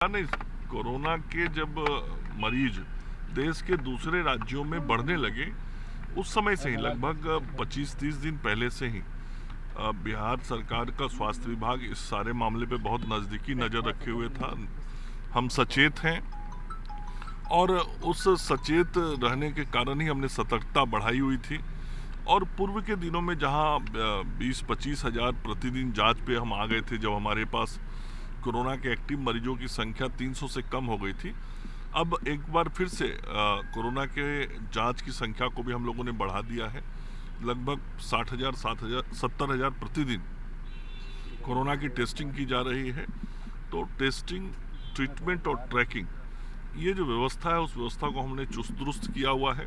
नहीं, कोरोना के जब मरीज देश के दूसरे राज्यों में बढ़ने लगे उस समय से ही लगभग 25-30 दिन पहले से ही बिहार सरकार का स्वास्थ्य विभाग इस सारे मामले पे बहुत नज़दीकी नज़र रखे हुए था। हम सचेत हैं और उस सचेत रहने के कारण ही हमने सतर्कता बढ़ाई हुई थी। और पूर्व के दिनों में जहां 20-25 हज़ार प्रतिदिन जांच पे हम आ गए थे, जब हमारे पास कोरोना के एक्टिव मरीजों की संख्या 300 से कम हो गई थी, अब एक बार फिर से कोरोना के जांच की संख्या को भी हम लोगों ने बढ़ा दिया है। लगभग 60,000, 70,000 प्रतिदिन कोरोना की टेस्टिंग की जा रही है। तो टेस्टिंग, ट्रीटमेंट और ट्रैकिंग, ये जो व्यवस्था है उस व्यवस्था को हमने चुस्त दुरुस्त किया हुआ है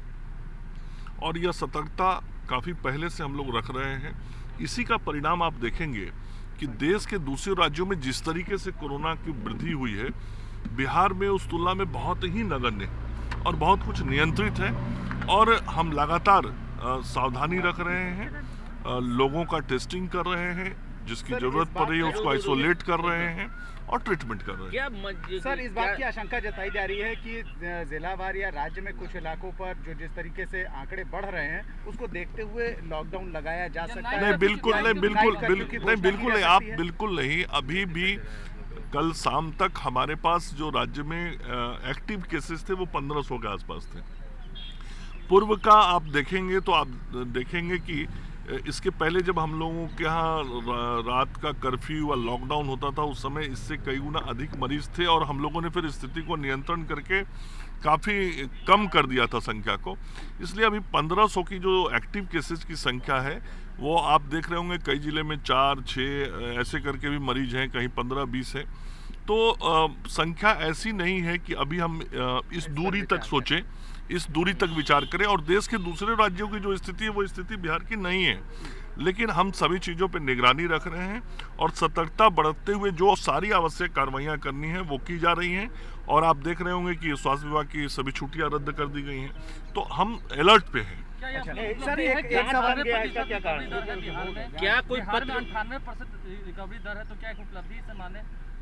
और यह सतर्कता काफ़ी पहले से हम लोग रख रहे हैं। इसी का परिणाम आप देखेंगे कि देश के दूसरे राज्यों में जिस तरीके से कोरोना की वृद्धि हुई है, बिहार में उस तुलना में बहुत ही नगण्य और बहुत कुछ नियंत्रित है। और हम लगातार सावधानी रख रहे हैं, लोगों का टेस्टिंग कर रहे हैं, जिसकी जरूरत पड़ रही है उसको आइसोलेट कर रहे हैं और ट्रीटमेंट कर रहे हैं। सर, इस बात की आशंका जताई जा रही है कि जिलावार या राज्य में कुछ इलाकों पर जो जिस तरीके से आंकड़े बढ़ रहे हैं उसको देखते हुए लॉकडाउन लगाया जा सकता है। नहीं, बिल्कुल नहीं, आप बिल्कुल नहीं। अभी भी कल शाम तक हमारे पास जो राज्य में एक्टिव केसेस थे वो 1500 के आसपास थे। पूर्व का आप देखेंगे तो आप देखेंगे कि इसके पहले जब हम लोगों के यहाँ रात का कर्फ्यू व लॉकडाउन होता था, उस समय इससे कई गुना अधिक मरीज थे और हम लोगों ने फिर स्थिति को नियंत्रण करके काफ़ी कम कर दिया था संख्या को। इसलिए अभी 1500 की जो एक्टिव केसेस की संख्या है वो आप देख रहे होंगे, कई ज़िले में 4-6 ऐसे करके भी मरीज हैं, कहीं 15-20 है। तो संख्या ऐसी नहीं है कि अभी हम इस दूरी तक सोचें, इस दूरी तक विचार करें। और देश के दूसरे राज्यों की जो स्थिति है वो स्थिति बिहार की नहीं है, लेकिन हम सभी चीज़ों पर निगरानी रख रहे हैं और सतर्कता बढ़ते हुए जो सारी आवश्यक कार्रवाइयाँ करनी है वो की जा रही हैं। और आप देख रहे होंगे कि स्वास्थ्य विभाग की सभी छुट्टियाँ रद्द कर दी गई हैं, तो हम अलर्ट पे हैं। सर, एक सवाल क्या कारण क्या कोई 98% रिकवरी दर है, तो क्या एक उपलब्धि से माने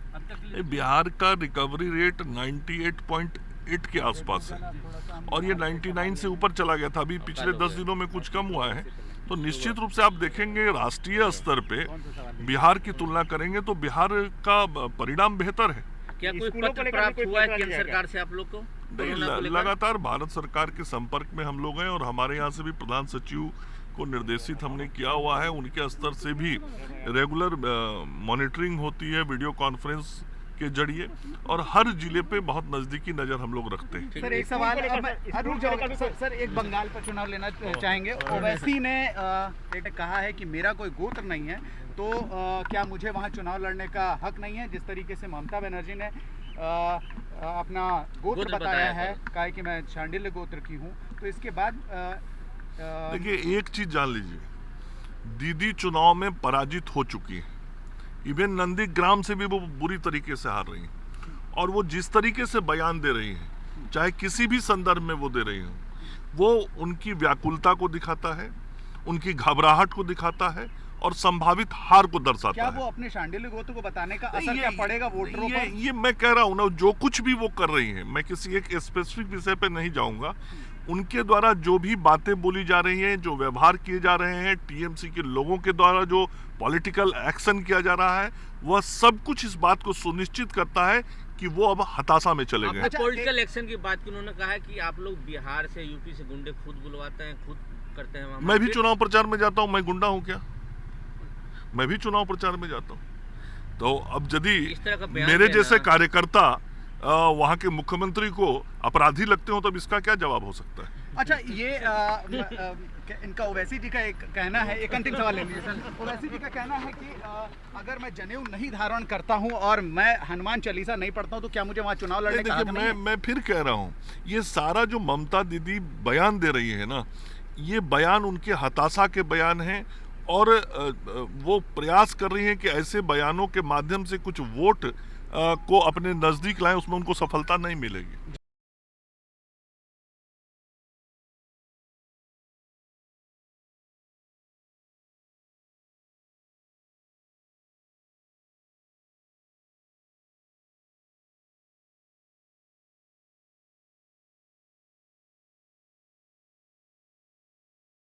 अब तक के लिए? बिहार का रिकवरी रेट 98.8 के आसपास है और ये 99 से ऊपर चला गया था। अभी पिछले 10 दिनों में कुछ कम हुआ है। तो निश्चित रूप से आप देखेंगे राष्ट्रीय स्तर पे बिहार की तुलना करेंगे तो बिहार का परिणाम बेहतर है। क्या कोई पत्र प्राप्त हुआ है केंद्र सरकार से आप लोग को? लगातार भारत सरकार के संपर्क में हम लोग हैं और हमारे यहाँ से भी प्रधान सचिव को निर्देशित हमने किया हुआ है। उनके स्तर से भी रेगुलर मॉनिटरिंग होती है वीडियो कॉन्फ्रेंस के जरिए और हर जिले पे बहुत नजदीकी नजर हम लोग रखते हैं। सर, एक सवाल सर, एक बंगाल पर चुनाव लेना चाहेंगे। ओवैसी ने कहा है कि मेरा कोई गोत्र नहीं है, तो क्या मुझे वहां चुनाव लड़ने का हक नहीं है? जिस तरीके से ममता बनर्जी ने अपना गोत्र बताया है, कहा कि मैं शांडिल्य गोत्र की हूं, तो इसके बाद देखिए, एक चीज जान लीजिए, दीदी चुनाव में पराजित हो चुकी है। इवन नंदीग्राम से भी वो बुरी तरीके से हार रही हैं और वो जिस तरीके से बयान दे रही हैं, चाहे किसी भी संदर्भ में वो दे रही हैं, वो उनकी व्याकुलता को दिखाता है, उनकी घबराहट को दिखाता है और संभावित हार को दर्शाता क्या है। वो अपने शांडिल्य गोत्र को बताने का असर क्या पड़ेगा वोटरों पर? ये मैं कह रहा हूँ ना, जो कुछ भी वो कर रही हैं, मैं किसी एक स्पेसिफिक विषय पे नहीं जाऊंगा। उनके द्वारा जो भी बातें बोली जा रही हैं, जो व्यवहार किए जा रहे हैं, टीएमसी के लोगों के द्वारा जो पॉलिटिकल एक्शन किया जा रहा है, वह सब कुछ इस बात को सुनिश्चित करता है कि वो अब हताशा में चले गए। पॉलिटिकल एक्शन की बात की उन्होंने कहा है कि आप लोग बिहार से, यूपी से गुंडे खुद बुलवाते हैं, खुद करते हैं। मैं भी चुनाव प्रचार में जाता हूँ, मैं गुंडा हूँ क्या? मैं भी चुनाव प्रचार में जाता हूँ। तो अब यदि मेरे जैसे कार्यकर्ता वहाँ के मुख्यमंत्री को अपराधी लगते हो, तब इसका क्या जवाब हो सकता है? अच्छा, ये इनका ओवैसी जी का एक कहना है, एक अंतिम सवाल ले लीजिए सर। ओवैसी जी का कहना है कि अगर मैं जनेऊ नहीं धारण करता हूं और मैं हनुमान चालीसा नहीं पढ़ता हूं, तो क्या मुझे वहां चुनाव लड़ने का हक नहीं है? मैं फिर कह रहा हूं, ये सारा जो ममता दीदी बयान दे रही है ना, ये बयान उनके हताशा के बयान हैं और वो प्रयास कर रही हैं कि ऐसे बयानों के माध्यम से कुछ वोट को अपने नजदीक लाएं, उसमें उनको सफलता नहीं मिलेगी।